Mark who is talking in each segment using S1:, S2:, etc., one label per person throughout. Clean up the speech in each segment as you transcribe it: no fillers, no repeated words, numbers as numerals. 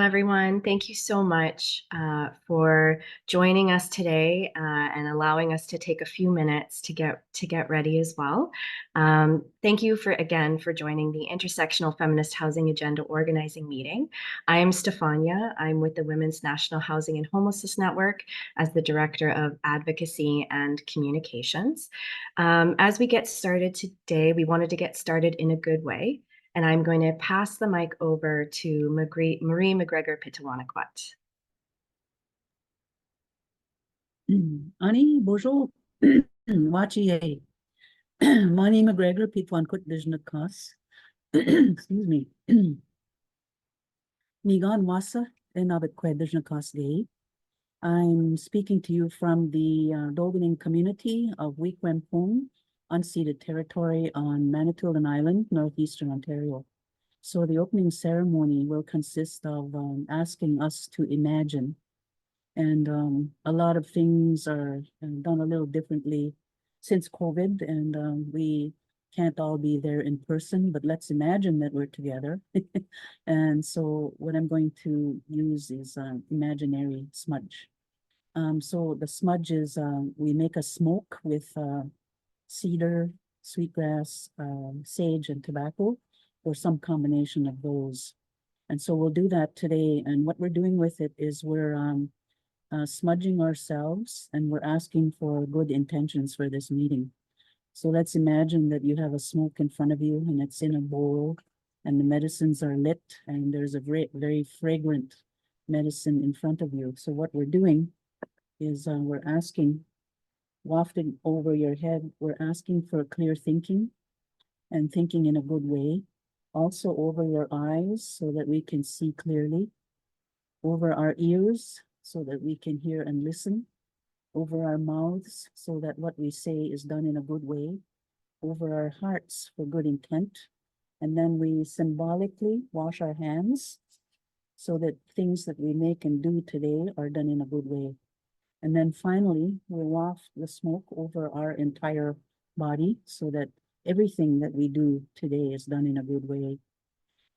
S1: Everyone, thank you so much for joining us today and allowing us to take a few minutes to get ready as well. Thank you again for joining the Intersectional Feminist Housing Agenda organizing meeting. I am Stefania. I'm with the Women's National Housing and Homelessness Network as the Director of Advocacy and Communications. As we get started today, we wanted to get started in a good way. And I'm going to pass the mic over to Marie McGregor-Pitawanakwat.
S2: Ani, bonjour. Wachi Mani McGregor, Pitawanakwat Dijnakas. Excuse me. Migan Wasa, Enabitque Dijnakas Gay. I'm speaking to you from the Doganing community of Weekwempong, unceded territory on Manitoulin Island, northeastern Ontario. So the opening ceremony will consist of asking us to imagine. And a lot of things are done a little differently since COVID, and we can't all be there in person, but let's imagine that we're together. And so what I'm going to use is imaginary smudge. So the smudge is, we make a smoke with cedar, sweetgrass, sage, and tobacco, or some combination of those. And so we'll do that today. And what we're doing with it is we're smudging ourselves, and we're asking for good intentions for this meeting. So let's imagine that you have a smoke in front of you and it's in a bowl, and the medicines are lit, and there's a very fragrant medicine in front of you. So what we're doing is we're asking, wafting over your head, we're asking for clear thinking and thinking in a good way. Also over your eyes so that we can see clearly. Over our ears so that we can hear and listen. Over our mouths so that what we say is done in a good way. Over our hearts for good intent. And then we symbolically wash our hands so that things that we make and do today are done in a good way. And then finally, we waft the smoke over our entire body so that everything that we do today is done in a good way.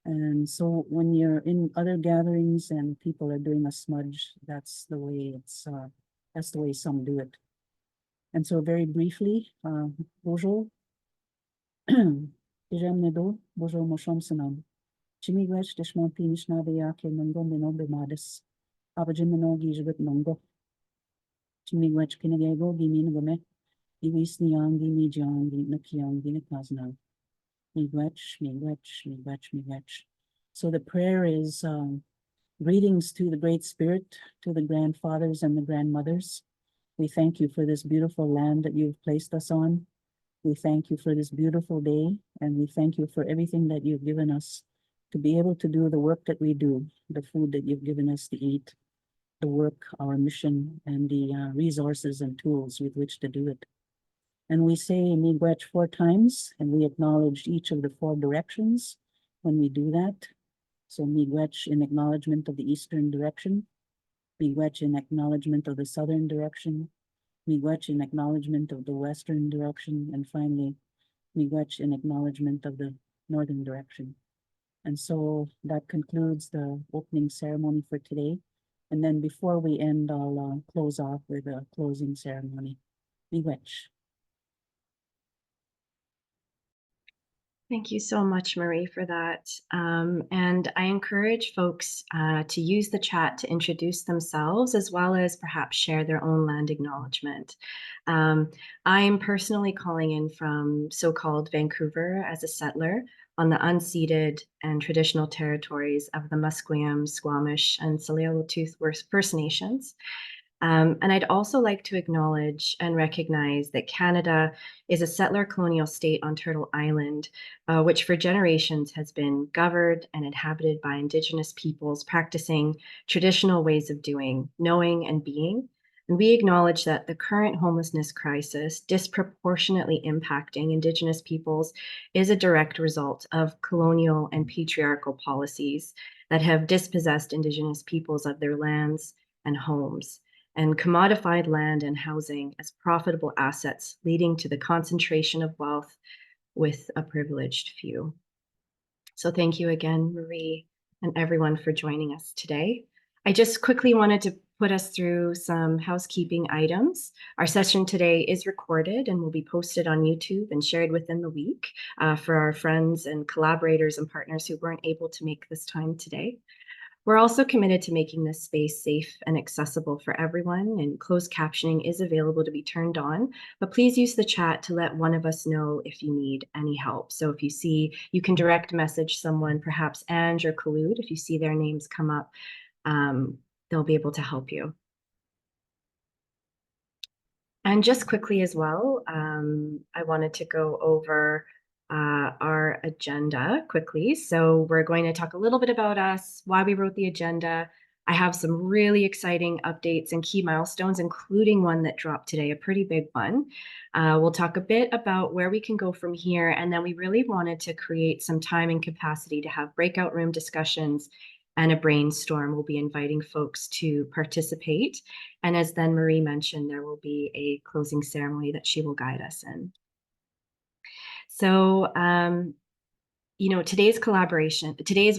S2: And so when you're in other gatherings and people are doing a smudge, that's the way some do it. And so very briefly, bonjour. Bonjour, moshom sanam. Chimigwech dishmonti nishnadeyake nongo minobe madis. Abajiminogi jibit nongo. Chimigwech kinagego giminagome. Iwis niyangi nijangi nakiyangi nakazna. Miigwech. So the prayer is greetings to the Great Spirit, to the grandfathers and the grandmothers. We thank you for this beautiful land that you've placed us on. We thank you for this beautiful day, and we thank you for everything that you've given us to be able to do the work that we do, the food that you've given us to eat, the work, our mission, and the resources and tools with which to do it. And we say miigwech 4 times, and we acknowledge each of the 4 directions when we do that. So miigwech in acknowledgement of the eastern direction, miigwech in acknowledgement of the southern direction, miigwech in acknowledgement of the western direction, and finally, miigwech in acknowledgement of the northern direction. And so that concludes the opening ceremony for today. And then before we end, I'll close off with a closing ceremony. Miigwech.
S1: Thank you so much, Marie, for that. And I encourage folks to use the chat to introduce themselves, as well as perhaps share their own land acknowledgement. I'm personally calling in from so-called Vancouver as a settler on the unceded and traditional territories of the Musqueam, Squamish, and Tsleil-Waututh First Nations. And I'd also like to acknowledge and recognize that Canada is a settler colonial state on Turtle Island, which for generations has been governed and inhabited by Indigenous peoples practicing traditional ways of doing, knowing, and being. And we acknowledge that the current homelessness crisis disproportionately impacting Indigenous peoples is a direct result of colonial and patriarchal policies that have dispossessed Indigenous peoples of their lands and homes, and commodified land and housing as profitable assets, leading to the concentration of wealth with a privileged few. So thank you again, Marie, and everyone for joining us today. I just quickly wanted to put us through some housekeeping items. Our session today is recorded and will be posted on YouTube and shared within the week for our friends and collaborators and partners who weren't able to make this time today. We're also committed to making this space safe and accessible for everyone, and closed captioning is available to be turned on, but please use the chat to let one of us know if you need any help. So if you see, you can direct message someone, perhaps Ange or Khulud, if you see their names come up, they'll be able to help you. And just quickly as well, I wanted to go over our agenda quickly. So we're going to talk a little bit about us, why we wrote the agenda. I have some really exciting updates and key milestones, including one that dropped today, a pretty big one. We'll talk a bit about where we can go from here. And then we really wanted to create some time and capacity to have breakout room discussions and a brainstorm. We'll be inviting folks to participate. And as then Marie mentioned, there will be a closing ceremony that she will guide us in. So, today's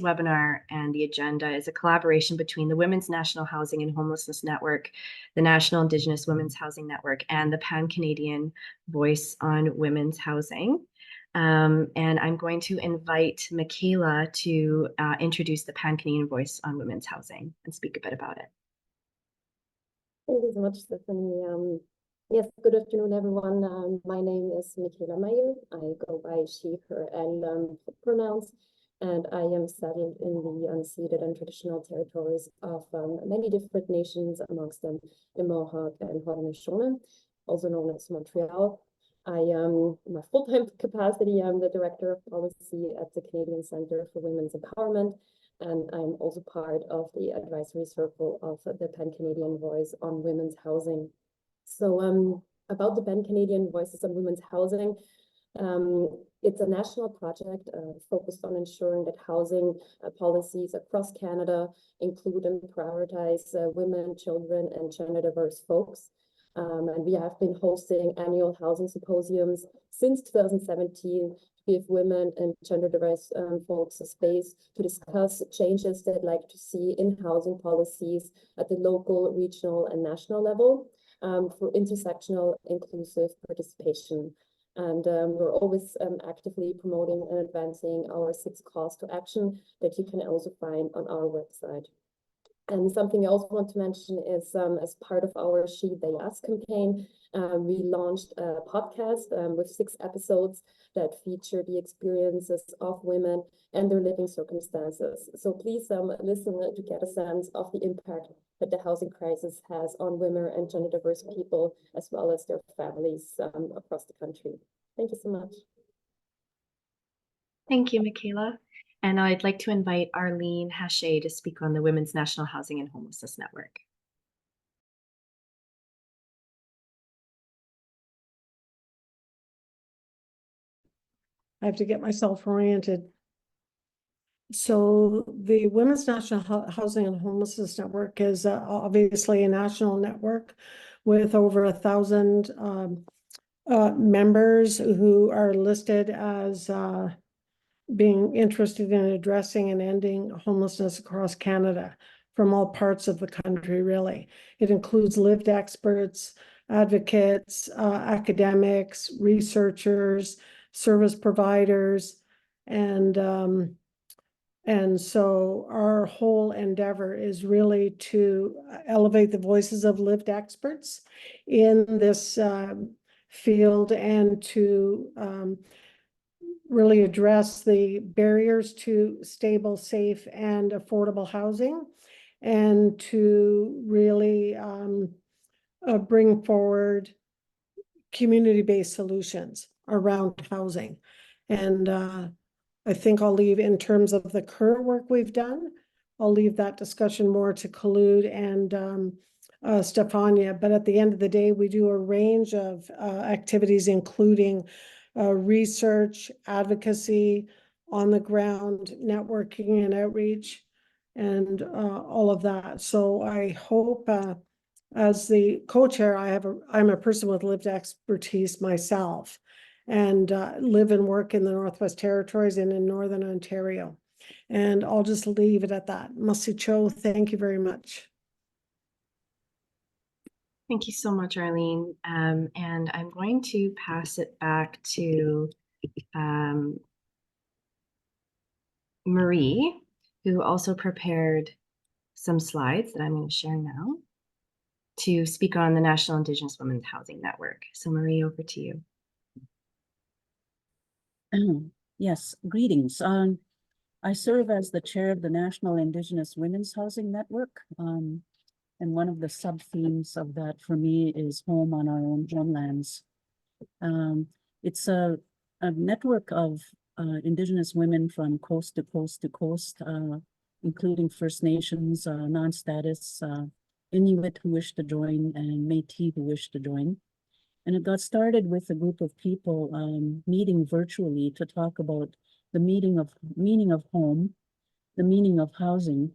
S1: webinar and the agenda is a collaboration between the Women's National Housing and Homelessness Network, the National Indigenous Women's Housing Network, and the Pan-Canadian Voice on Women's Housing. And I'm going to invite Michaela to introduce the Pan-Canadian Voice on Women's Housing and speak a bit about it.
S3: Thank you so much, Stephanie. Yes, good afternoon, everyone. My name is Michaela Meyer. I go by she, her, and pronouns, and I am settled in the unceded and traditional territories of many different nations, amongst them the Mohawk and Haudenosaunee, also known as Montreal. In my full-time capacity, I'm the Director of Policy at the Canadian Centre for Women's Empowerment, and I'm also part of the advisory circle of the Pan-Canadian Voice on Women's Housing. So about the Pan-Canadian Voices on Women's Housing, it's a national project focused on ensuring that housing policies across Canada include and prioritize women, children, and gender diverse folks. And we have been hosting annual housing symposiums since 2017 to give women and gender diverse folks a space to discuss changes they'd like to see in housing policies at the local, regional, and national level for intersectional inclusive participation. And we're always actively promoting and advancing our 6 calls to action that you can also find on our website. And something I also want to mention is as part of our She, They, Us campaign, we launched a podcast with 6 episodes that feature the experiences of women and their living circumstances. So please listen to get a sense of the impact that the housing crisis has on women and gender diverse people, as well as their families across the country. Thank you so much.
S1: Thank you, Michaela. And I'd like to invite Arlene Haché to speak on the Women's National Housing and Homelessness Network.
S4: I have to get myself oriented. So the Women's National Housing and Homelessness Network is obviously a national network with over 1,000 members who are listed as being interested in addressing and ending homelessness across Canada from all parts of the country, really. It includes lived experts, advocates, academics, researchers, service providers, and so our whole endeavor is really to elevate the voices of lived experts in this field and to really address the barriers to stable, safe, and affordable housing, and to really bring forward community-based solutions around housing. And I think I'll leave, in terms of the current work we've done, I'll leave that discussion more to Khulud and Stefania. But at the end of the day, we do a range of activities, including research, advocacy, on the ground, networking and outreach, and all of that. So I hope, as the co-chair, I'm a person with lived expertise myself, and live and work in the Northwest Territories and in Northern Ontario. And I'll just leave it at that. Masicho, thank you very much.
S1: Thank you so much, Arlene. And I'm going to pass it back to Marie, who also prepared some slides that I'm going to share now to speak on the National Indigenous Women's Housing Network. So Marie, over to you.
S2: Yes, greetings. I serve as the chair of the National Indigenous Women's Housing Network. And one of the sub-themes of that for me is home on our own homelands. It's a network of Indigenous women from coast to coast to coast, including First Nations, non-status, Inuit who wish to join, and Métis who wish to join. And it got started with a group of people meeting virtually to talk about the meaning of home, the meaning of housing,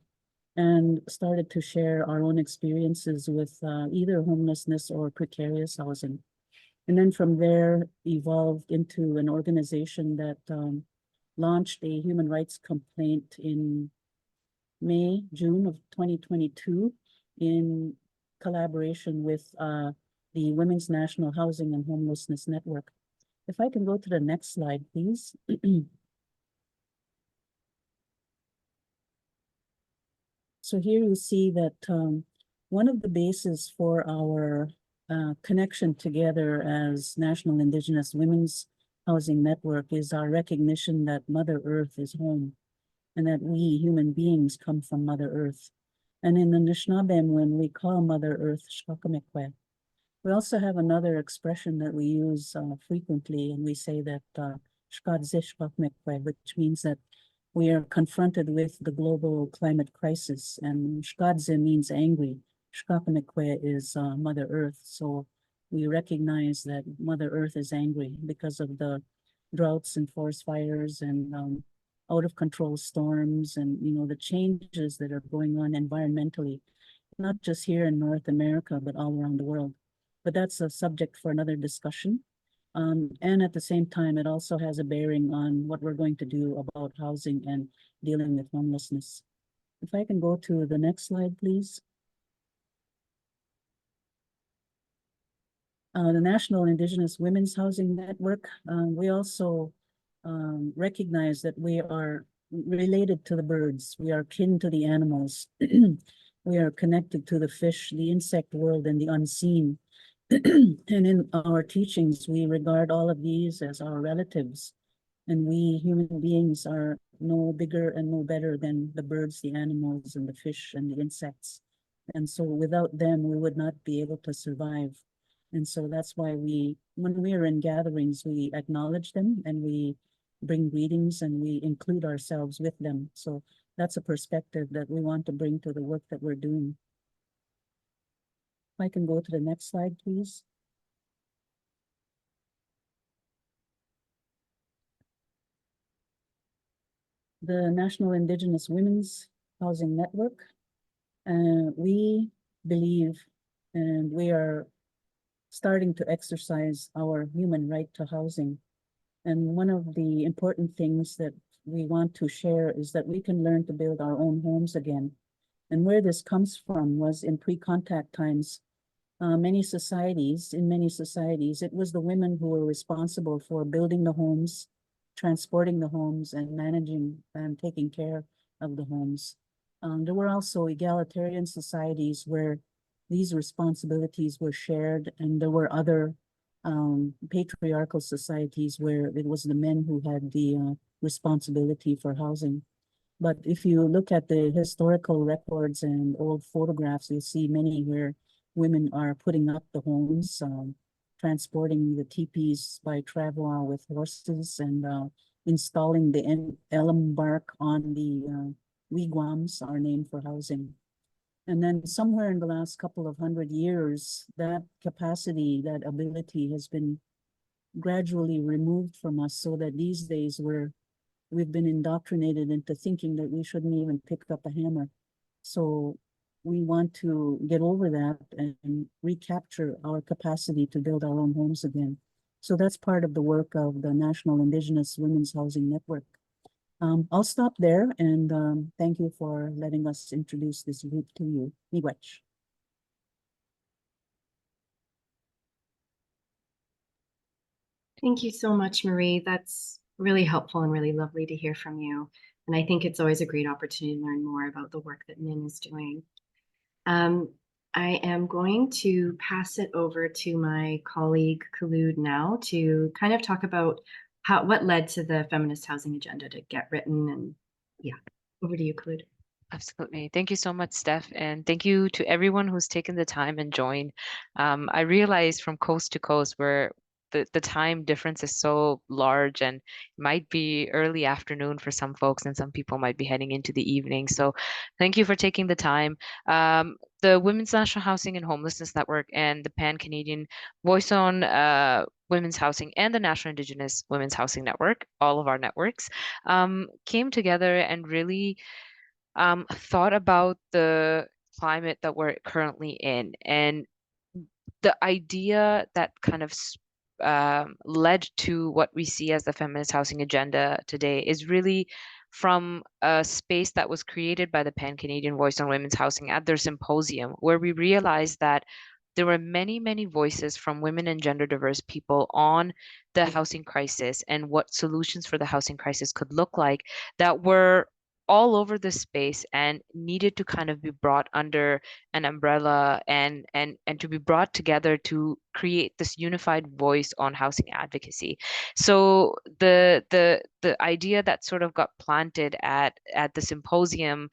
S2: and started to share our own experiences with either homelessness or precarious housing. And then from there evolved into an organization that launched a human rights complaint in June of 2022 in collaboration with the Women's National Housing and Homelessness Network. If I can go to the next slide, please. So here you see that one of the bases for our connection together as National Indigenous Women's Housing Network is our recognition that Mother Earth is home and that we human beings come from Mother Earth. And in the Anishinaabe, when we call Mother Earth Shkakamekwe, we also have another expression that we use frequently, and we say that Shkadze Shkakamekwe, which means that we are confronted with the global climate crisis, and Shkadze means angry. Shkakamekwe is Mother Earth. So we recognize that Mother Earth is angry because of the droughts and forest fires and out of control storms and the changes that are going on environmentally, not just here in North America, but all around the world. But that's a subject for another discussion. And at the same time, it also has a bearing on what we're going to do about housing and dealing with homelessness. If I can go to the next slide, please. The National Indigenous Women's Housing Network, we also recognize that we are related to the birds. We are kin to the animals. We are connected to the fish, the insect world, and the unseen. And in our teachings, we regard all of these as our relatives. And we human beings are no bigger and no better than the birds, the animals, and the fish, and the insects. And so without them, we would not be able to survive. And so that's why when we are in gatherings, we acknowledge them and we bring greetings and we include ourselves with them. So that's a perspective that we want to bring to the work that we're doing. If I can go to the next slide, please. The National Indigenous Women's Housing Network. We believe and we are starting to exercise our human right to housing. And one of the important things that we want to share is that we can learn to build our own homes again. And where this comes from was in pre-contact times. In many societies, it was the women who were responsible for building the homes, transporting the homes, and managing and taking care of the homes. There were also egalitarian societies where these responsibilities were shared, and there were other patriarchal societies where it was the men who had the responsibility for housing. But if you look at the historical records and old photographs, you'll see many where women are putting up the homes, transporting the teepees by travois with horses, and installing the elm bark on the wigwams, our name for housing. And then somewhere in the last couple of 100 years, that capacity, that ability has been gradually removed from us, so that these days we've been indoctrinated into thinking that we shouldn't even pick up a hammer. So we want to get over that and recapture our capacity to build our own homes again. So that's part of the work of the National Indigenous Women's Housing Network. I'll stop there and thank you for letting us introduce this group to you. Miigwech.
S1: Thank you so much, Marie. That's really helpful and really lovely to hear from you. And I think it's always a great opportunity to learn more about the work that MIN is doing. I am going to pass it over to my colleague Khulud now to kind of talk about what led to the feminist housing agenda to get written. And yeah, over to you, Khulud.
S5: Absolutely. Thank you so much, Steph. And thank you to everyone who's taken the time and joined. I realize from coast to coast where the time difference is so large and might be early afternoon for some folks, and some people might be heading into the evening. So thank you for taking the time. The Women's National Housing and Homelessness Network and the Pan-Canadian Voice on Women's Housing and the National Indigenous Women's Housing Network, all of our networks, came together and really thought about the climate that we're currently in, and the idea that kind of led to what we see as the feminist housing agenda today is really from a space that was created by the Pan-Canadian Voice on Women's Housing at their symposium, where we realized that there were many, many voices from women and gender diverse people on the housing crisis and what solutions for the housing crisis could look like that were all over the space and needed to kind of be brought under an umbrella and to be brought together to create this unified voice on housing advocacy. So the idea that sort of got planted at the symposium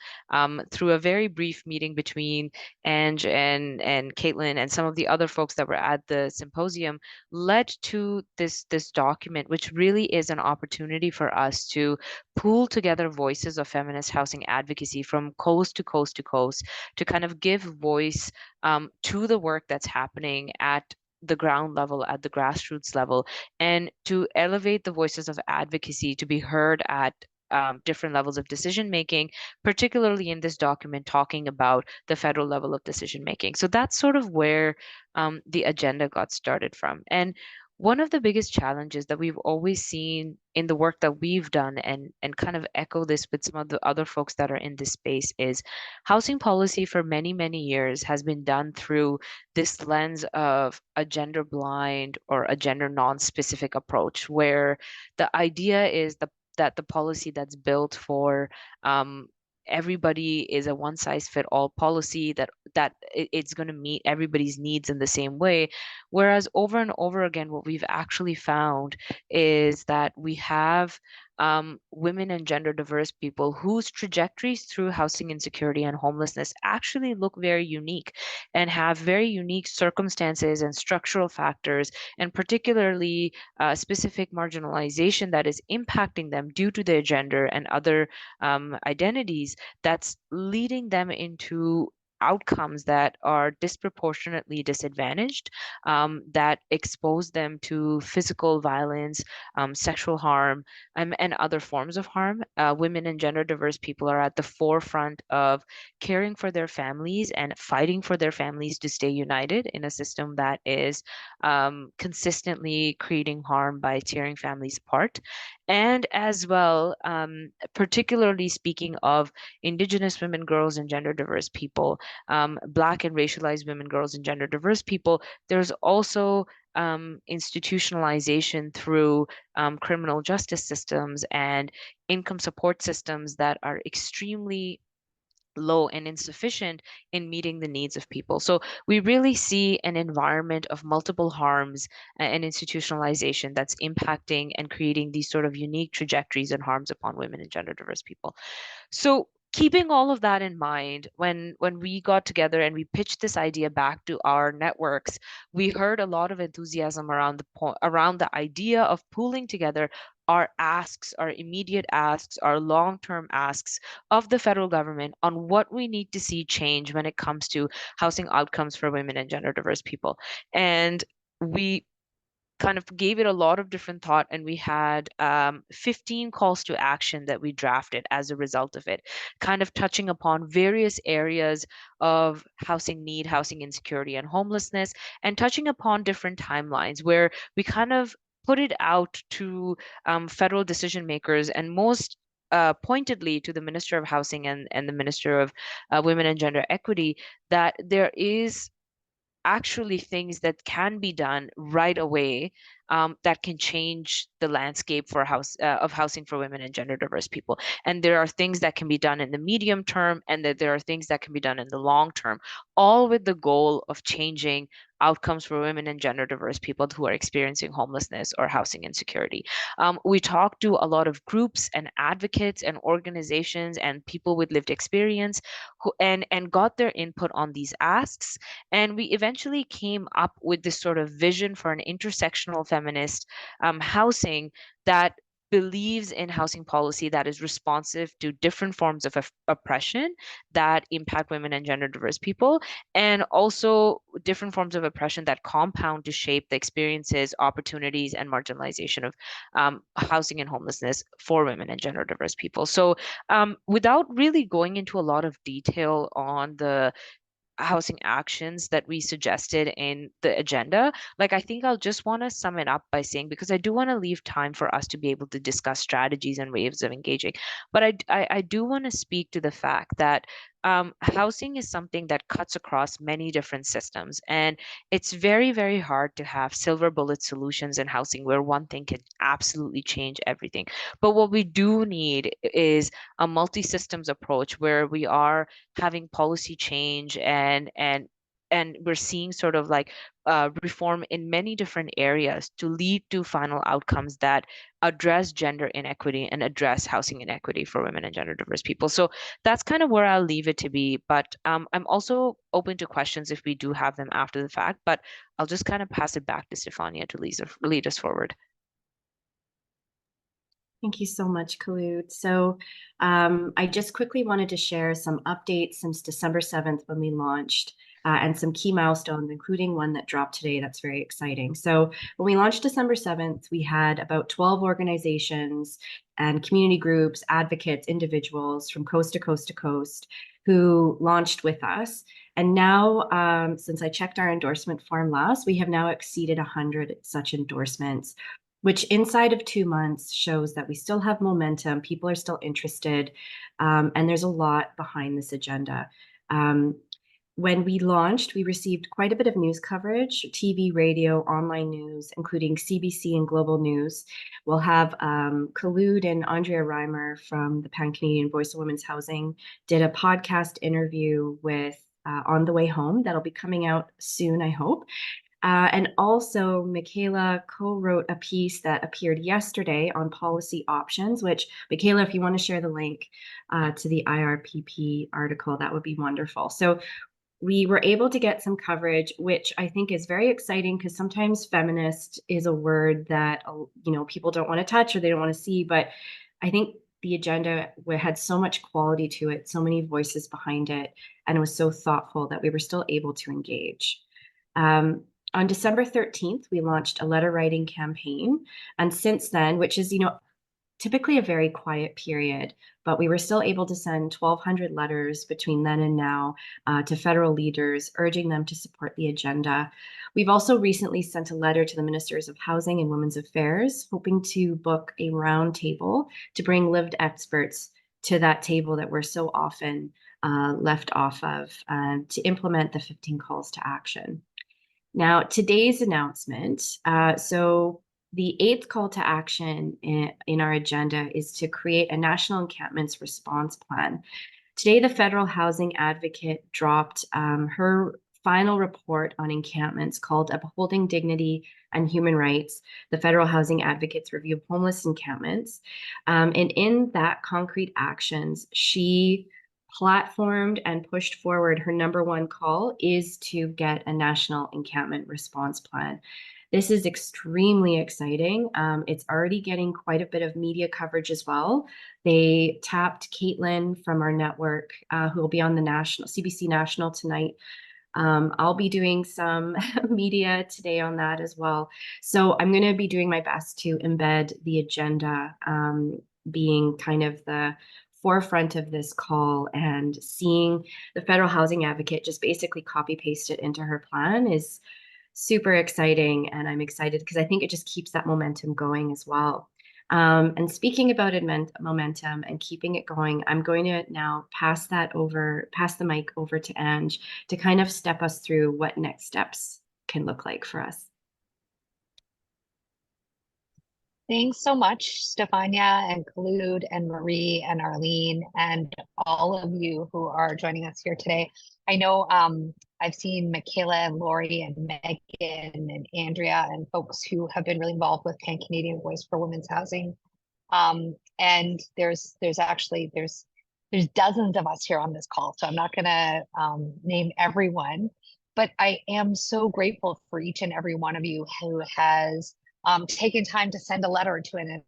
S5: through a very brief meeting between Ange and Caitlin and some of the other folks that were at the symposium led to this document, which really is an opportunity for us to pool together voices of feminist housing advocacy from coast to coast to coast to kind of give voice to the work that's happening at the ground level, at the grassroots level, and to elevate the voices of advocacy to be heard at different levels of decision making, particularly in this document talking about the federal level of decision making. So that's sort of where the agenda got started from. And one of the biggest challenges that we've always seen in the work that we've done, and kind of echo this with some of the other folks that are in this space, is housing policy for many, many years has been done through this lens of a gender blind or a gender non-specific approach, where the idea is that the policy that's built for everybody is a one size fit all policy, that it's going to meet everybody's needs in the same way. Whereas over and over again, what we've actually found is that we have women and gender diverse people whose trajectories through housing insecurity and homelessness actually look very unique and have very unique circumstances and structural factors, and particularly specific marginalization that is impacting them due to their gender and other identities, that's leading them into outcomes that are disproportionately disadvantaged, that expose them to physical violence, sexual harm, and other forms of harm. Women and gender diverse people are at the forefront of caring for their families and fighting for their families to stay united in a system that is consistently creating harm by tearing families apart. And as well, particularly speaking of Indigenous women, girls, and gender diverse people, Black and racialized women, girls, and gender diverse people, there's also institutionalization through criminal justice systems and income support systems that are extremely low and insufficient in meeting the needs of people. So we really see an environment of multiple harms and institutionalization that's impacting and creating these sort of unique trajectories and harms upon women and gender diverse people. So keeping all of that in mind, when we got together and we pitched this idea back to our networks, we heard a lot of enthusiasm around the idea of pooling together our asks, our immediate asks, our long-term asks of the federal government on what we need to see change when it comes to housing outcomes for women and gender diverse people. And we kind of gave it a lot of different thought, and we had 15 calls to action that we drafted as a result of it, kind of touching upon various areas of housing need, housing insecurity, and homelessness, and touching upon different timelines where we kind of put it out to federal decision makers, and most pointedly to the Minister of Housing and the Minister of Women and Gender Equity that there is actually things that can be done right away that can change the landscape for of housing for women and gender diverse people. And there are things that can be done in the medium term, and that there are things that can be done in the long term, all with the goal of changing outcomes for women and gender diverse people who are experiencing homelessness or housing insecurity. We talked to a lot of groups and advocates and organizations and people with lived experience and got their input on these asks. And we eventually came up with this sort of vision for an intersectional feminist housing that believes in housing policy that is responsive to different forms of oppression that impact women and gender diverse people, and also different forms of oppression that compound to shape the experiences, opportunities, and marginalization of housing and homelessness for women and gender diverse people. So without really going into a lot of detail on the housing actions that we suggested in the agenda, like I think I'll just want to sum it up by saying, because I do want to leave time for us to be able to discuss strategies and ways of engaging, but I do want to speak to the fact that housing is something that cuts across many different systems, and it's very, very hard to have silver bullet solutions in housing where one thing can absolutely change everything. But what we do need is a multi-systems approach where we are having policy change and we're seeing sort of like reform in many different areas to lead to final outcomes that address gender inequity and address housing inequity for women and gender diverse people. So that's kind of where I'll leave it to be. But I'm also open to questions if we do have them after the fact. But I'll just kind of pass it back to Stefania to lead us forward.
S1: Thank you so much, Khulud. So I just quickly wanted to share some updates since December 7th when we launched and some key milestones, including one that dropped today that's very exciting. So when we launched December 7th, we had about 12 organizations and community groups, advocates, individuals from coast to coast to coast who launched with us. And now, since I checked our endorsement form last, we have now exceeded 100 such endorsements, which inside of 2 months shows that we still have momentum, people are still interested, and there's a lot behind this agenda. When we launched, we received quite a bit of news coverage, TV, radio, online news, including CBC and Global News. We'll have Khulud and Andrea Reimer from the Pan-Canadian Voice of Women's Housing did a podcast interview with On the Way Home that'll be coming out soon, I hope. And also, Michaela co-wrote a piece that appeared yesterday on policy options, which, Michaela, if you want to share the link to the IRPP article, that would be wonderful. So we were able to get some coverage, which I think is very exciting because sometimes feminist is a word that, people don't want to touch or they don't want to see. But I think the agenda had so much quality to it, so many voices behind it, and it was so thoughtful that we were still able to engage. On December 13th, we launched a letter writing campaign. And since then, which is, typically a very quiet period, but we were still able to send 1,200 letters between then and now to federal leaders, urging them to support the agenda. We've also recently sent a letter to the Ministers of Housing and Women's Affairs, hoping to book a roundtable to bring lived experts to that table that we're so often left off of to implement the 15 calls to action. Now, today's announcement, so the 8th call to action in our agenda is to create a national encampments response plan. Today, the Federal Housing Advocate dropped her final report on encampments called Upholding Dignity and Human Rights, the Federal Housing Advocate's Review of Homeless Encampments. And in that concrete actions, she platformed and pushed forward her number one call is to get a national encampment response plan. This is extremely exciting. It's already getting quite a bit of media coverage as well. They tapped Caitlin from our network, who will be on the CBC National tonight. I'll be doing some media today on that as well. So I'm going to be doing my best to embed the agenda, being kind of the forefront of this call, and seeing the Federal Housing Advocate just basically copy paste it into her plan is super exciting. And I'm excited because I think it just keeps that momentum going as well. And speaking about momentum and keeping it going, I'm going to now pass the mic over to Ange to kind of step us through what next steps can look like for us.
S6: Thanks so much, Stefania and Khulud and Marie and Arlene and all of you who are joining us here today. I know I've seen Michaela and Lori and Megan and Andrea and folks who have been really involved with Pan-Canadian Voice for Women's Housing. And there's dozens of us here on this call, so I'm not gonna name everyone, but I am so grateful for each and every one of you who has taken time to send a letter to an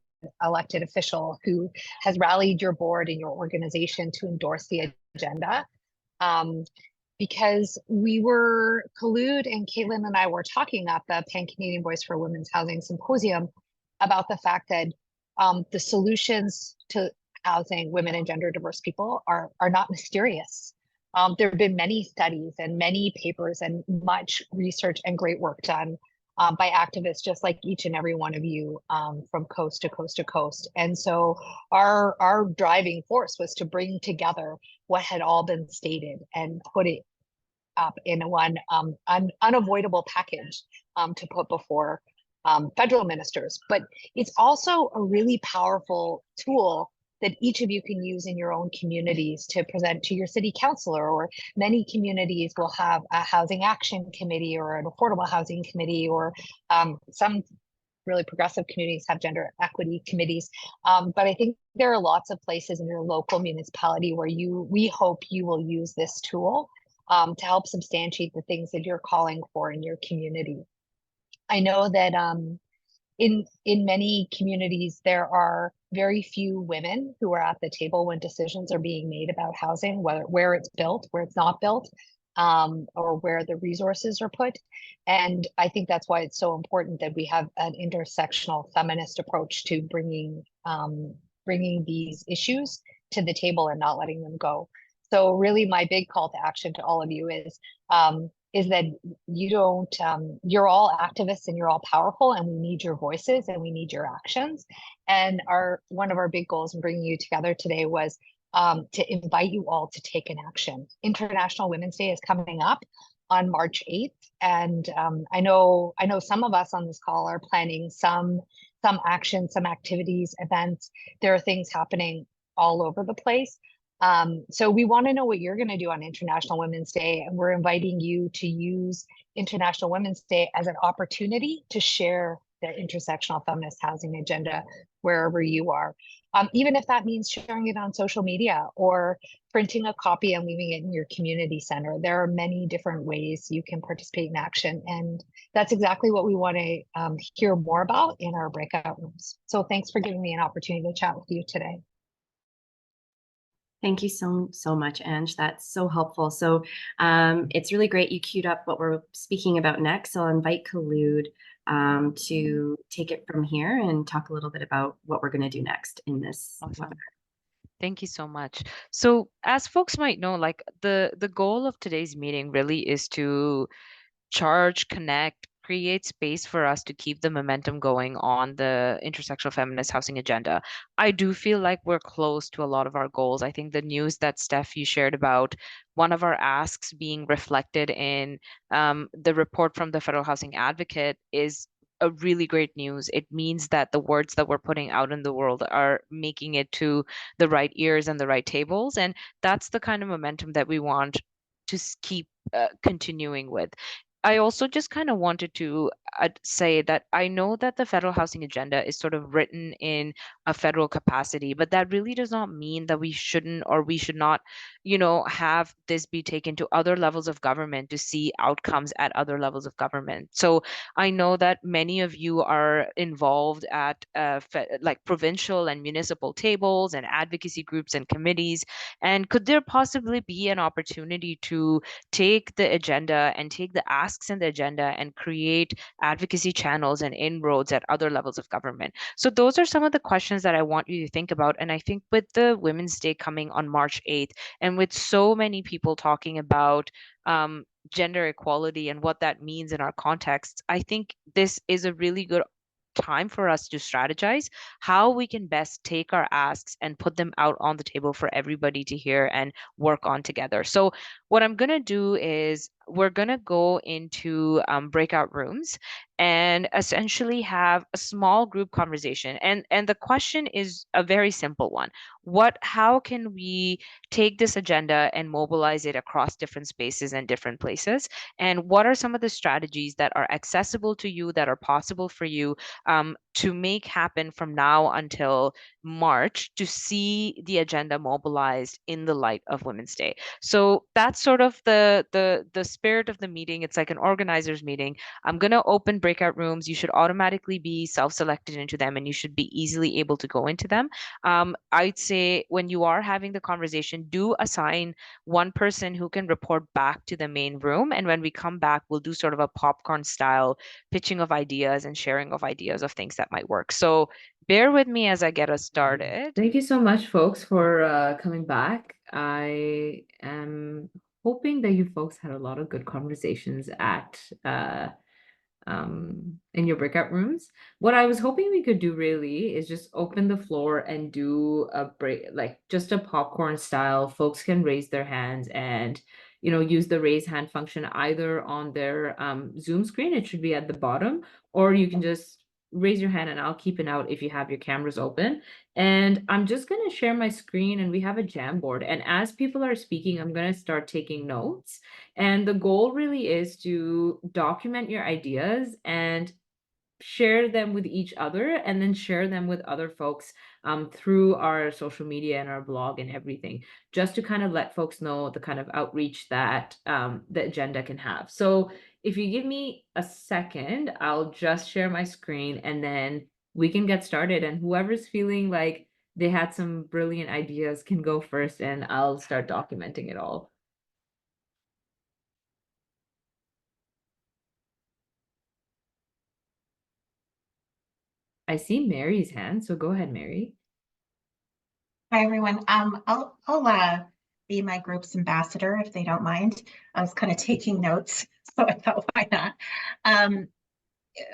S6: elected official, who has rallied your board and your organization to endorse the agenda. Because Khulud and Caitlin and I were talking at the Pan-Canadian Voice for Women's Housing Symposium about the fact that the solutions to housing women and gender diverse people are not mysterious. There have been many studies and many papers and much research and great work done by activists just like each and every one of you from coast to coast to coast. And so our driving force was to bring together what had all been stated and put it up in one unavoidable package to put before federal ministers. But it's also a really powerful tool that each of you can use in your own communities to present to your city councilor, or many communities will have a housing action committee or an affordable housing committee, or some really progressive communities have gender equity committees. But I think there are lots of places in your local municipality where we hope you will use this tool to help substantiate the things that you're calling for in your community. I know that in many communities, there are very few women who are at the table when decisions are being made about housing, where it's built, where it's not built, or where the resources are put. And I think that's why it's so important that we have an intersectional feminist approach to bringing these issues to the table and not letting them go. So really, my big call to action to all of you is that you're all activists and you're all powerful, and we need your voices and we need your actions. And one of our big goals in bringing you together today was to invite you all to take an action. International Women's Day is coming up on March 8th. And I know some of us on this call are planning some action, some activities, events. There are things happening all over the place. So we want to know what you're going to do on International Women's Day, and we're inviting you to use International Women's Day as an opportunity to share the intersectional feminist housing agenda wherever you are. Even if that means sharing it on social media or printing a copy and leaving it in your community center. There are many different ways you can participate in action, and that's exactly what we want to hear more about in our breakout rooms. So thanks for giving me an opportunity to chat with you today.
S1: Thank you so much, Ange. That's so helpful. So it's really great you queued up what we're speaking about next. So I'll invite Khulud to take it from here and talk a little bit about what we're going to do next in this webinar.
S5: Thank you so much. So as folks might know, like the goal of today's meeting really is to charge, connect, create space for us to keep the momentum going on the intersectional feminist housing agenda. I do feel like we're close to a lot of our goals. I think the news that Steph, you shared about one of our asks being reflected in the report from the Federal Housing Advocate is a really great news. It means that the words that we're putting out in the world are making it to the right ears and the right tables. And that's the kind of momentum that we want to keep continuing with. I also just kind of wanted to say that I know that the federal housing agenda is sort of written in a federal capacity, but that really does not mean that we shouldn't or we should not, have this be taken to other levels of government to see outcomes at other levels of government. So I know that many of you are involved at like provincial and municipal tables and advocacy groups and committees. And could there possibly be an opportunity to take the agenda and take the asks in the agenda and create advocacy channels and inroads at other levels of government? So those are some of the questions that I want you to think about. And I think with the Women's Day coming on March 8th, and with so many people talking about gender equality and what that means in our context, I think this is a really good time for us to strategize how we can best take our asks and put them out on the table for everybody to hear and work on together. So what I'm going to do is we're going to go into breakout rooms and essentially have a small group conversation. And the question is a very simple one. How can we take this agenda and mobilize it across different spaces and different places? And what are some of the strategies that are accessible to you, that are possible for you to make happen from now until March to see the agenda mobilized in the light of Women's Day? So that's sort of the spirit of the meeting. It's like an organizers meeting. I'm going to open breakout rooms. You should automatically be self-selected into them, and you should be easily able to go into them. I'd say when you are having the conversation, do assign one person who can report back to the main room. And when we come back, we'll do sort of a popcorn style pitching of ideas and sharing of ideas of things that might work. So bear with me as I get us started.
S7: Thank you so much, folks, for coming back. I am hoping that you folks had a lot of good conversations at in your breakout rooms. What I was hoping we could do really is just open the floor and do a break, like just a popcorn style. Folks can raise their hands and use the raise hand function either on their Zoom screen. It should be at the bottom, or you can just raise your hand and I'll keep it out if you have your cameras open. And I'm just going to share my screen, and we have a Jamboard. And as people are speaking, I'm going to start taking notes. And the goal really is to document your ideas and share them with each other, and then share them with other folks through our social media and our blog and everything, just to kind of let folks know the kind of outreach that the agenda can have. So if you give me a second, I'll just share my screen and then we can get started. And whoever's feeling like they had some brilliant ideas can go first, and I'll start documenting it all. I see Mary's hand, so go ahead, Mary.
S8: Hi, everyone. I'll be my group's ambassador if they don't mind. I was kind of taking notes, so I thought, why not?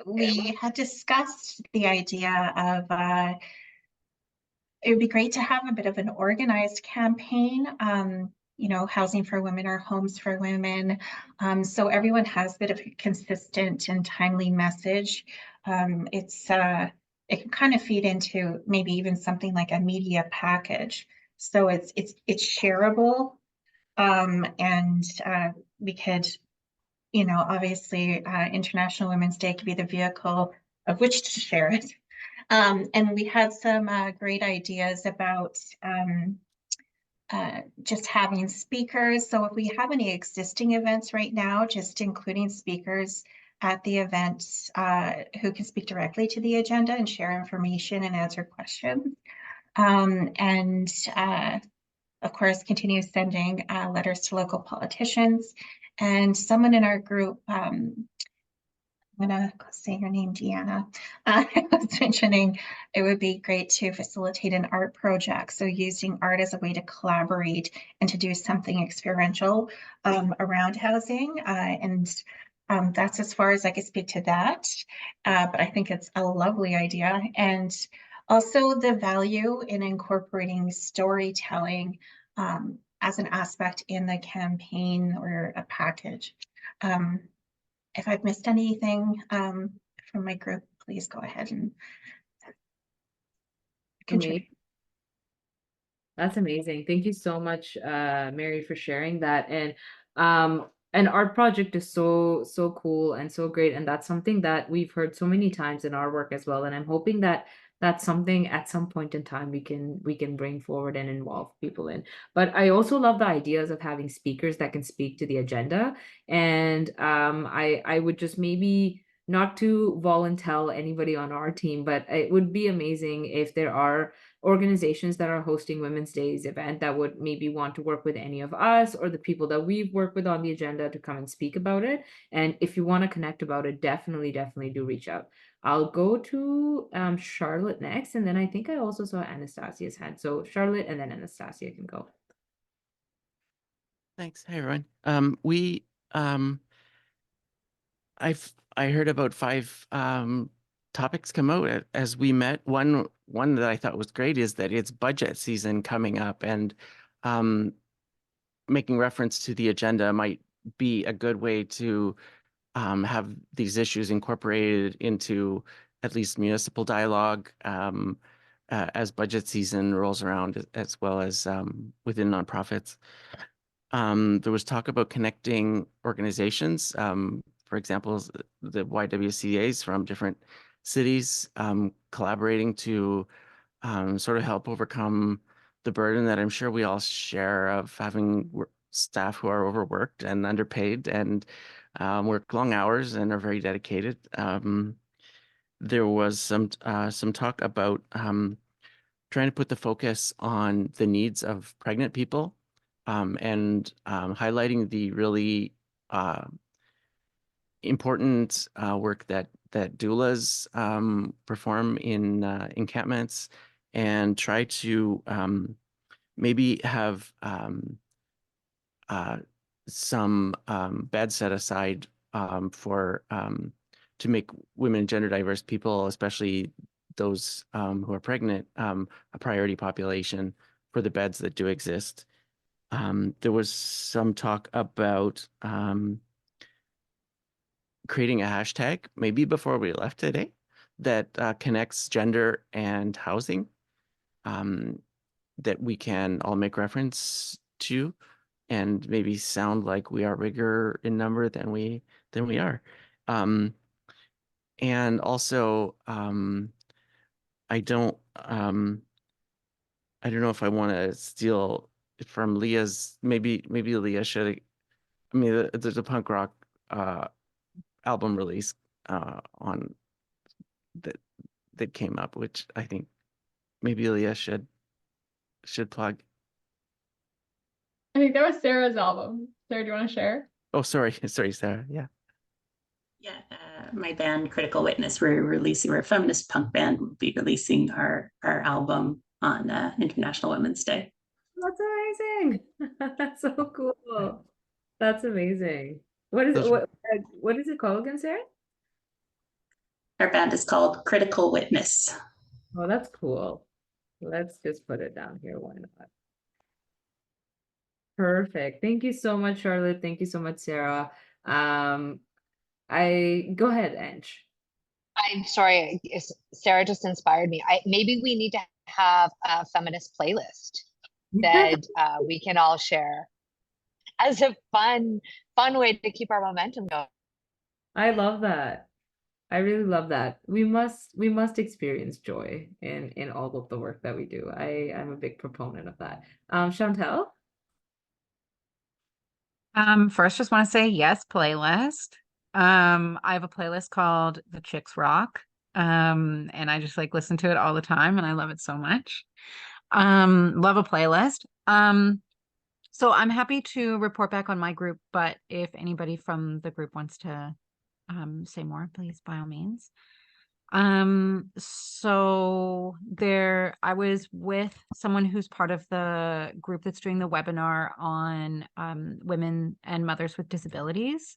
S8: We had discussed the idea of it would be great to have a bit of an organized campaign, housing for women or homes for women. So everyone has a bit of a consistent and timely message. It can kind of feed into maybe even something like a media package. So it's shareable, and we could, obviously International Women's Day could be the vehicle of which to share it. And we had some great ideas about just having speakers. So if we have any existing events right now, just including speakers at the events who can speak directly to the agenda and share information and answer questions. And of course, continue sending letters to local politicians. And someone in our group, I'm gonna say your name, Deanna. I was mentioning it would be great to facilitate an art project. So using art as a way to collaborate and to do something experiential around housing. And that's as far as I could speak to that. But I think it's a lovely idea. And also the value in incorporating storytelling as an aspect in the campaign or a package. If I've missed anything from my group, please go ahead and contribute.
S7: That's amazing. Thank you so much, Mary, for sharing that. And an art project is so cool and so great. And that's something that we've heard so many times in our work as well. And I'm hoping that that's something at some point in time we can bring forward and involve people in. But I also love the ideas of having speakers that can speak to the agenda. And I would just maybe, not to volunteer anybody on our team, but it would be amazing if there are organizations that are hosting Women's Day's event that would maybe want to work with any of us or the people that we've worked with on the agenda to come and speak about it. And if you want to connect about it, definitely do reach out. I'll go to Charlotte next, and then I think I also saw Anastasia's hand. So Charlotte and then Anastasia can go.
S9: Thanks. Hey, everyone. I heard about 5 topics come out as we met. One that I thought was great is that it's budget season coming up, and making reference to the agenda might be a good way to have these issues incorporated into at least municipal dialogue as budget season rolls around, as well as within nonprofits. There was talk about connecting organizations, for example, the YWCAs from different cities collaborating to sort of help overcome the burden that I'm sure we all share of having staff who are overworked and underpaid and work long hours and are very dedicated. There was some talk about trying to put the focus on the needs of pregnant people and highlighting the really important work that doulas perform in encampments, and try to maybe have some beds set aside for to make women and gender diverse people, especially those who are pregnant, a priority population for the beds that do exist. There was some talk about creating a hashtag, maybe before we left today, that connects gender and housing, that we can all make reference to, and maybe sound like we are bigger in number than we are. And also, I don't know if I want to steal from Leah's. Maybe Leah should. I mean, there's a punk rock album release on that came up, which I think maybe Leah should plug.
S10: I think that was Sarah's album. Sarah, do you want to share?
S9: Oh, sorry, Sarah. Yeah.
S11: Yeah, my band Critical Witness, we're a feminist punk band. We'll be releasing our album on International Women's Day.
S7: That's amazing. That's so cool. That's amazing. What is it called again, Sarah?
S11: Our band is called Critical Witness.
S7: Oh, that's cool. Let's just put it down here. Why not? Perfect. Thank you so much, Charlotte. Thank you so much, Sarah. Go ahead, Ange.
S6: I'm sorry, Sarah just inspired me. Maybe we need to have a feminist playlist that we can all share as a fun way to keep our momentum going.
S7: I love that. I really love that. We must experience joy in all of the work that we do. I'm a big proponent of that. Chantel?
S12: First, just want to say yes, playlist. I have a playlist called The Chicks Rock. And I just like listen to it all the time, and I love it so much. Love a playlist. So I'm happy to report back on my group, but if anybody from the group wants to say more, please, by all means. So I was with someone who's part of the group that's doing the webinar on women and mothers with disabilities,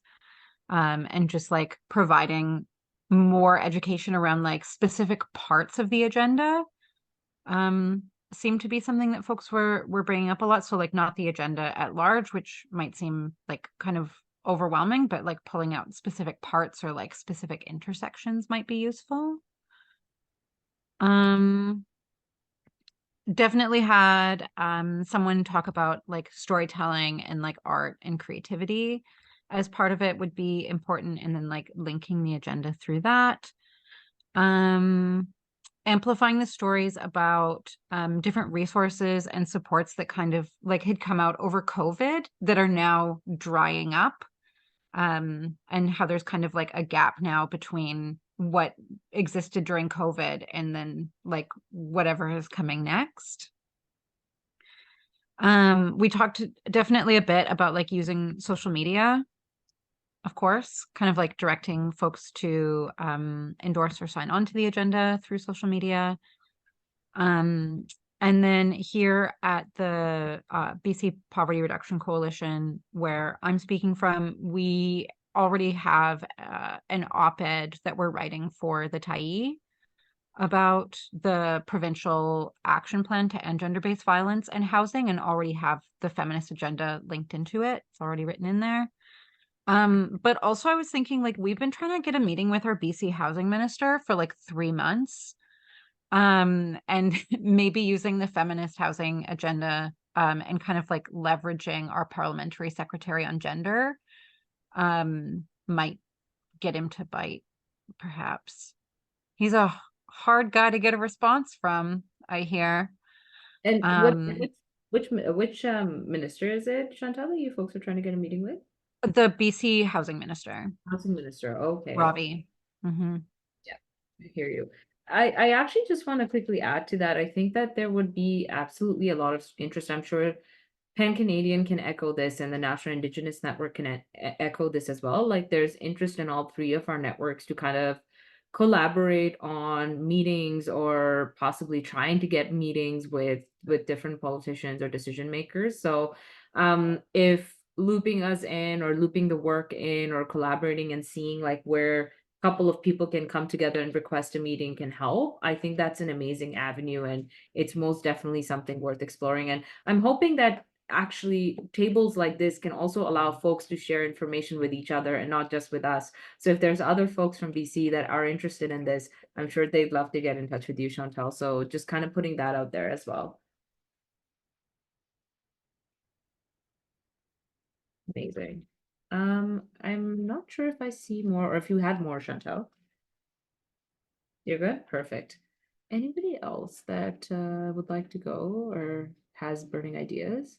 S12: and just like providing more education around like specific parts of the agenda. Seemed to be something that folks were bringing up a lot. So like not the agenda at large, which might seem like kind of overwhelming, but like pulling out specific parts or like specific intersections might be useful. Definitely had someone talk about like storytelling and like art and creativity as part of it would be important, and then like linking the agenda through that. Amplifying the stories about different resources and supports that kind of like had come out over COVID that are now drying up, and how there's kind of like a gap now between what existed during COVID and then like whatever is coming next. We talked definitely a bit about like using social media, of course, kind of like directing folks to endorse or sign on to the agenda through social media. And then here at the BC Poverty Reduction Coalition, where I'm speaking from, we already have an op-ed that we're writing for the Tyee about the provincial action plan to end gender-based violence and housing, and already have the feminist agenda linked into it. It's already written in there. But also I was thinking, like, we've been trying to get a meeting with our BC housing minister for like 3 months. And maybe using the feminist housing agenda and kind of like leveraging our parliamentary secretary on gender might get him to bite, perhaps. He's a hard guy to get a response from, I hear.
S7: And
S12: Um,
S7: which minister is it, Chantal, that you folks are trying to get a meeting with?
S12: the BC housing minister,
S7: Housing minister. Okay.
S12: Ravi. Mhm.
S7: Yeah, I hear you. I actually just want to quickly add to that. I think that there would be absolutely a lot of interest. I'm sure Pan Canadian can echo this, and the National Indigenous Network can echo this as well. Like, there's interest in all three of our networks to kind of collaborate on meetings, or possibly trying to get meetings with different politicians or decision makers. So if looping us in, or looping the work in, or collaborating and seeing like where a couple of people can come together and request a meeting can help, I think that's an amazing avenue, and it's most definitely something worth exploring. And I'm hoping that actually tables like this can also allow folks to share information with each other and not just with us. So if there's other folks from BC that are interested in this, I'm sure they'd love to get in touch with you, Chantal. So just kind of putting that out there as well. Amazing. I'm not sure if I see more, or if you had more, Chantal. You're good? Perfect. Anybody else that would like to go or has burning ideas?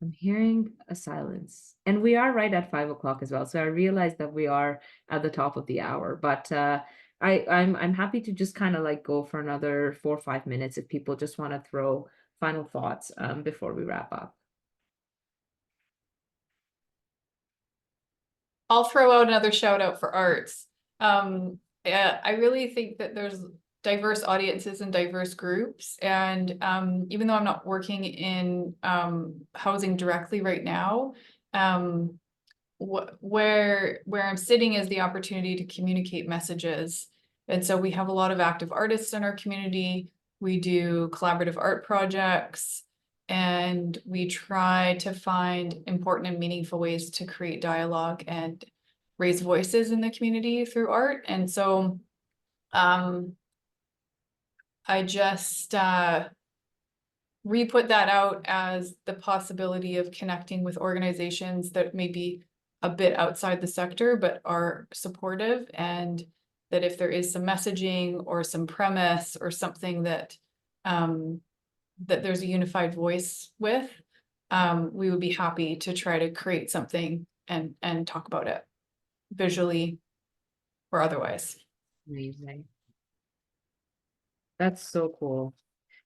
S7: I'm hearing a silence, and we are right at 5 o'clock as well. So I realize that we are at the top of the hour, but I'm happy to just kind of like go for another 4 or 5 minutes if people just want to throw final thoughts before we wrap up.
S10: I'll throw out another shout out for arts. Yeah, I really think that there's diverse audiences and diverse groups. And even though I'm not working in housing directly right now, where I'm sitting is the opportunity to communicate messages. And so we have a lot of active artists in our community. We do collaborative art projects, and we try to find important and meaningful ways to create dialogue and raise voices in the community through art. And so I just re-put that out as the possibility of connecting with organizations that may be a bit outside the sector but are supportive, and that if there is some messaging or some premise or something that that there's a unified voice with, we would be happy to try to create something and talk about it visually or otherwise.
S7: Amazing. That's so cool.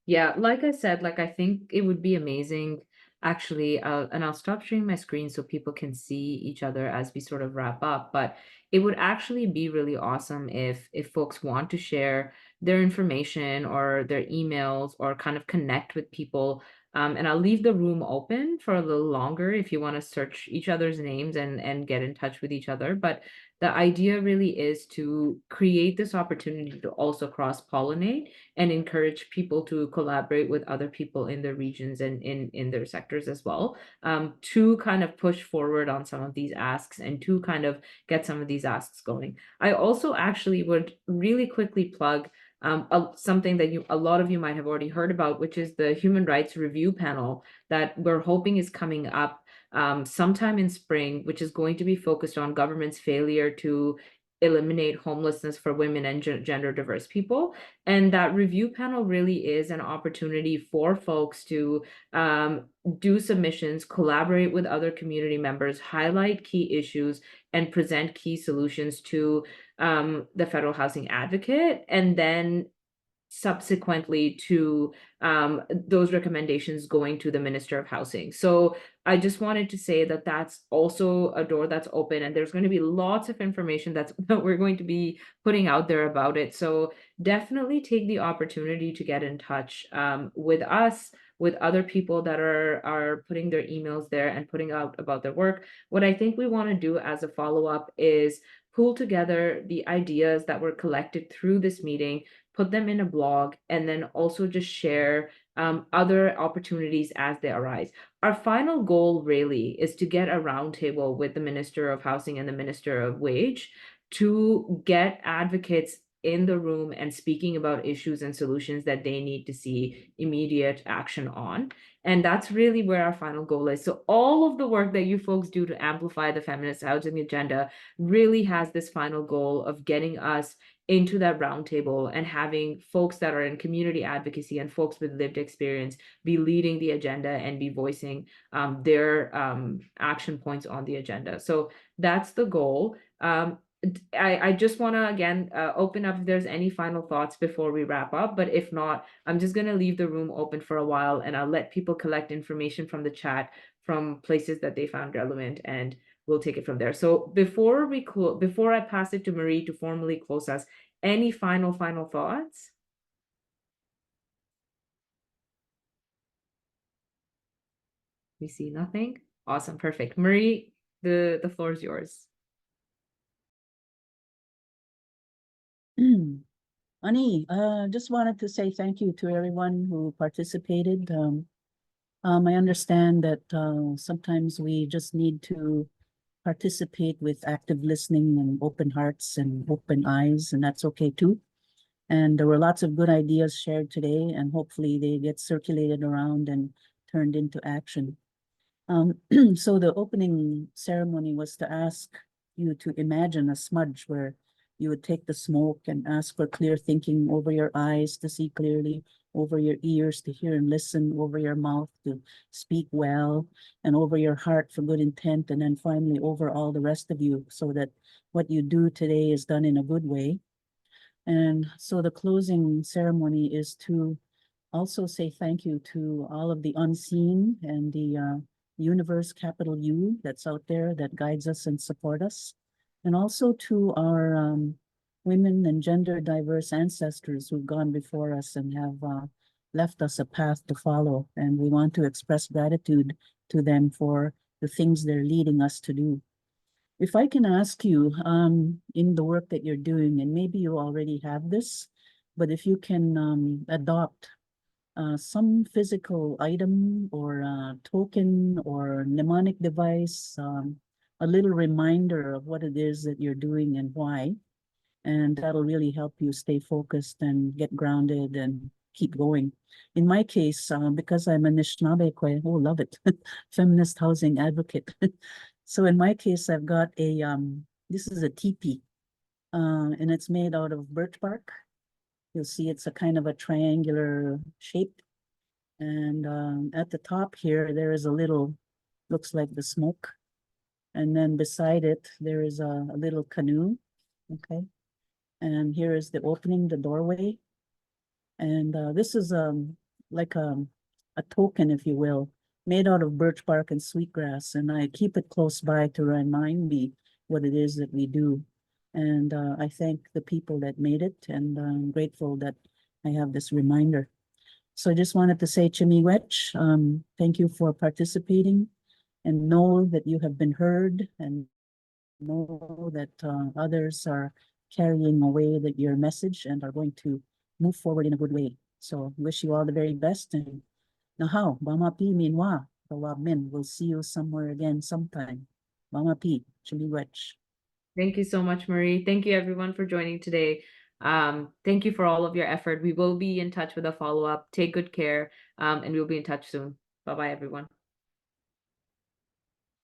S7: Yeah, like I said, like I think it would be amazing actually, and I'll stop sharing my screen so people can see each other as we sort of wrap up, but it would actually be really awesome if folks want to share their information or their emails or kind of connect with people. And I'll leave the room open for a little longer if you want to search each other's names and get in touch with each other. But the idea really is to create this opportunity to also cross-pollinate and encourage people to collaborate with other people in their regions and in their sectors as well, to kind of push forward on some of these asks and to kind of get some of these asks going. I also actually would really quickly plug something that a lot of you might have already heard about, which is the Human Rights Review Panel that we're hoping is coming up sometime in spring, which is going to be focused on government's failure to eliminate homelessness for women and gender diverse people. And that review panel really is an opportunity for folks to do submissions, collaborate with other community members, highlight key issues, and present key solutions to the federal housing advocate. And then subsequently to those recommendations going to the Minister of Housing. So I just wanted to say that that's also a door that's open, and there's going to be lots of information that we're going to be putting out there about it. So definitely take the opportunity to get in touch with us, with other people that are putting their emails there and putting out about their work. What I think we want to do as a follow-up is pull together the ideas that were collected through this meeting, put them in a blog, and then also just share other opportunities as they arise. Our final goal really is to get a roundtable with the Minister of Housing and the Minister of Wage to get advocates in the room and speaking about issues and solutions that they need to see immediate action on. And that's really where our final goal is. So all of the work that you folks do to amplify the feminist housing agenda really has this final goal of getting us into that roundtable and having folks that are in community advocacy and folks with lived experience be leading the agenda and be voicing their action points on the agenda. So that's the goal. I just want to, again, open up if there's any final thoughts before we wrap up. But if not, I'm just going to leave the room open for a while, and I'll let people collect information from the chat from places that they found relevant, and we'll take it from there. So before I pass it to Marie to formally close us, any final thoughts? We see nothing. Awesome, perfect. Marie, the floor is yours.
S2: Ani, just wanted to say thank you to everyone who participated. I understand that sometimes we just need to participate with active listening and open hearts and open eyes, and that's okay too. And there were lots of good ideas shared today, and hopefully they get circulated around and turned into action. So the opening ceremony was to ask you to imagine a smudge where you would take the smoke and ask for clear thinking over your eyes to see clearly, over your ears to hear and listen, over your mouth to speak well, and over your heart for good intent, and then finally over all the rest of you, so that what you do today is done in a good way. And so the closing ceremony is to also say thank you to all of the unseen and the universe, capital U, that's out there that guides us and support us. And also to our women and gender diverse ancestors who've gone before us and have left us a path to follow. And we want to express gratitude to them for the things they're leading us to do. If I can ask you, in the work that you're doing, and maybe you already have this, but if you can adopt some physical item or token or mnemonic device, a little reminder of what it is that you're doing and why, and that'll really help you stay focused and get grounded and keep going. In my case, because I'm a Anishinaabe, oh, love it, feminist housing advocate. So in my case, I've got a, this is a teepee, and it's made out of birch bark. You'll see it's a kind of a triangular shape. And at the top here, there is a little, looks like the smoke. And then beside it, there is a little canoe, okay? And here is the opening, the doorway. And this is like a token, if you will, made out of birch bark and sweetgrass. And I keep it close by to remind me what it is that we do. And I thank the people that made it, and I'm grateful that I have this reminder. So I just wanted to say, Chimiwech, thank you for participating, and know that you have been heard, and know that others are carrying away your message and are going to move forward in a good way. So wish you all the very best. And nahau, bamapi minwa, min. We'll see you somewhere again sometime. Bamapi, Chimiwech.
S7: Thank you so much, Marie. Thank you everyone for joining today. Thank you for all of your effort. We will be in touch with a follow-up. Take good care, and we'll be in touch soon. Bye-bye, everyone.